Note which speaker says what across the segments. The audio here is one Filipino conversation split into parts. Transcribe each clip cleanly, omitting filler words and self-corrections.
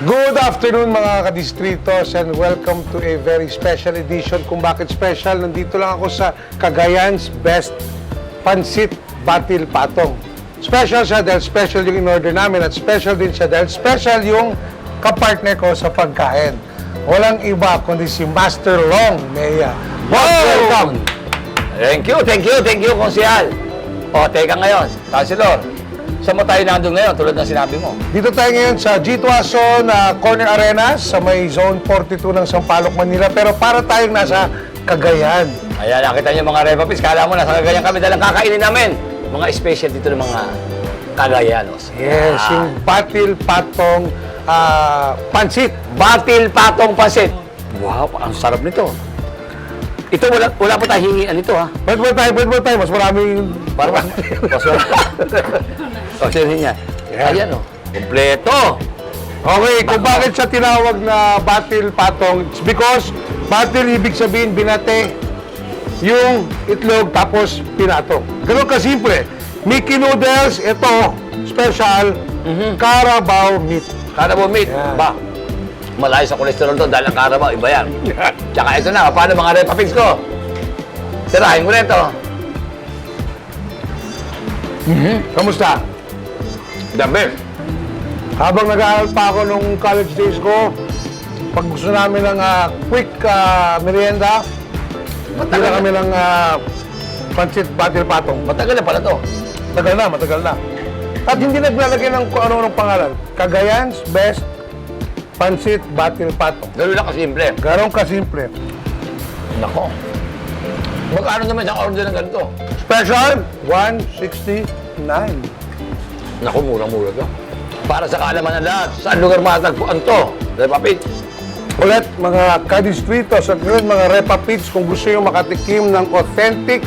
Speaker 1: Good afternoon mga kadistritos and welcome to a very special edition. Kung bakit special, nandito lang ako sa Cagayan's Best Pansit Batil Patong. Special siya dahil special yung in-order namin at special din siya dahil special yung kapartner ko sa pagkain. Walang iba kundi si Master Long Mea. Boss, welcome!
Speaker 2: Thank you, Konsyal. O, teka ngayon, Councilor, saan mo tayo nandun ngayon tulad ng sinabi mo?
Speaker 1: Dito tayo ngayon sa G2 Ason Corner Arenas sa may Zone 42 ng Sampaloc, Manila. Pero para tayong nasa Cagayan.
Speaker 2: Ayan, nakita niyo mga Repapis, kala mo nasa Cagayan kami dalang kakainin namin. Mga special dito ng mga Cagayanos.
Speaker 1: Yes, yung Batil Patong Pansit.
Speaker 2: Batil Patong Pansit. Wow, ang sarap nito. Ito, wala pa tayo hingian nito, ha?
Speaker 1: Wait more time. Mas maraming...
Speaker 2: Para mas Pagsayin niya.
Speaker 1: Yeah.
Speaker 2: Ayan, o. Kompleto.
Speaker 1: Okay, kung bakit siya tinawag na Batil Patong, it's because batil ibig sabihin binate yung itlog tapos pinatong. Ganun kasimple. Mickey Noodles, ito, special, Carabao meat.
Speaker 2: Carabao meat.
Speaker 1: Yan.
Speaker 2: Ba, malayo sa kolesterol to dahil ang Carabao, iba yan. Tsaka ito na, paano mga Repapis ko? Tirahin mo na ito.
Speaker 1: Kamusta?
Speaker 2: The best.
Speaker 1: Habang nag-aaral pa ako nung college days ko, pag gusto namin ng quick merienda, tira kami ng Pansit Batil Patong.
Speaker 2: Matagal na pala to.
Speaker 1: Matagal na. At hindi naglalagay ng kung ano-anong pangalan. Cagayan's Best Pansit Batil Patong.
Speaker 2: Gano'n lang kasimple.
Speaker 1: Garong kasimple.
Speaker 2: Nako. Magkano naman isang order ng ganito?
Speaker 1: Special, 169.
Speaker 2: Naku, murang-mura to. Para sa kaalaman ng lahat, saan lugar matagpuan to? Repapit.
Speaker 1: Ulit, mga kadistritos at ngayon mga repapits, kung gusto nyo makatikim ng authentic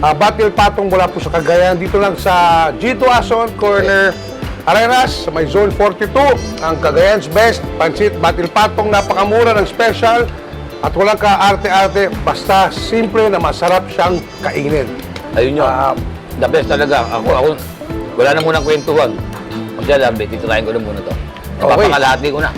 Speaker 1: Batil Patong mula po sa Cagayan, dito lang sa G2 Ason Corner Arenas, sa may Zone 42, ang Cagayan's Best Pansit Batil Patong. Napakamura ng special at walang ka-arte-arte, basta simple na masarap siyang kainin.
Speaker 2: Ayun yun. The best talaga. Ako, wala na munang kwentuhan. Kung siya labi, titirahin ko na muna to.
Speaker 1: Okay.
Speaker 2: Napapangalahati ko na.